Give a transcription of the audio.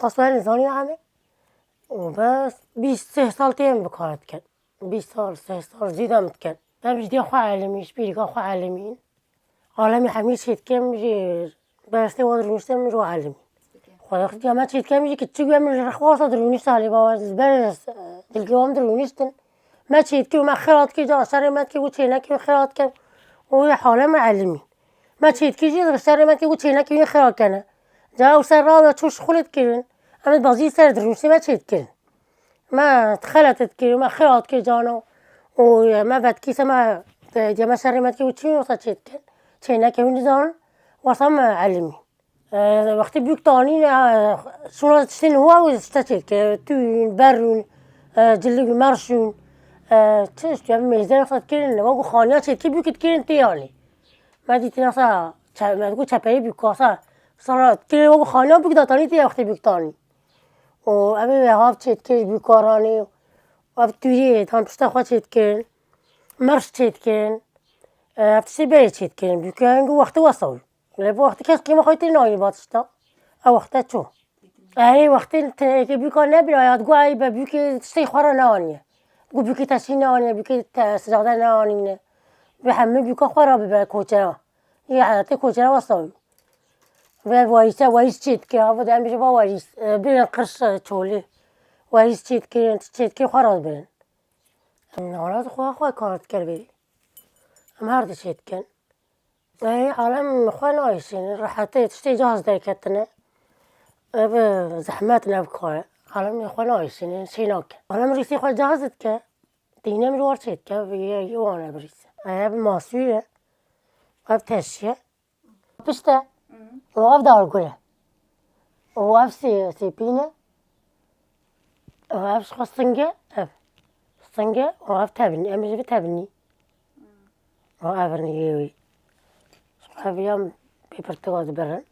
خواست برای نزانی همه و بس 23 سال تیم بکارت کرد 20 سال 3 سال زیدم کرد همش دي خو عالميش بيرقا خو عالمين عالمي حميد شيت كم جي برستي ودرونيشتا من رو عالمي خو خدي ما شيت كم جي كتشوي من الرخواصة درونيشتا اللي باز برس الجوام درونيشتن ما شيت كم ما خيرات كي جا سر ما كي وتشينا كي خيرات كم وهي حالة معلمين ما شيت كي جي سر ما كي وتشينا كي خيرات كنا جا وسر ما تشوش خلت كيرن أنا بازي سر درونيشتا ما شيت كيرن ما تخلتت كيرن ما خيرات كي جانا وما بعد كيسة ما جما سر ما كي وتشينا وصلت كن تشينا كي ونزان وصم علمي وقتی بیکتانی شون تشتین هوا و استشید که توی برون جلوی مرشون چش که میزه نفت کردن و خانیات شد که بیکت کردن تیانی ما دیدی نسا ما گو چپری بیکاسا سر کردن و خانیات بیکتانی تی وقتی بیکتانی و ابی هاف شد که بیکارانی و اب توی تام پشت خود شد کردن مرش شد کردن افتشی بری شد کردن بیکن گو وقتی وصل لب وقتی کس که ما خواهی نایی باتشتا وقتی چو وقتی که بیکار نبیاید گویی به بیکی تشتی خوره نانیه گو بیکی تشتی نانیه بیکی سجاده نانیه به همه بیکار خوره ببره کوچه یه عادت کوچه واسه و وایس چیت که هوا دم بشه با وایس برن قرش چولی وایس چیت که خوره برن نهارات خواه کارت کرد بری هم هر چیت کن عالم خواه نایشین راحته تشتی جهاز درکتنه زحمات نبكار عالم خواه نایشین شیناک عالم ریسی خواه جهازت که دینم روار شد که یوانه بریسه اب ماسویه اب تشیه پشته و اب دارگوله و اب سیپینه و اب سنگه و اب تبنی امیجه تبنی و اب رنگیوی اب یام بیپرتگاز برن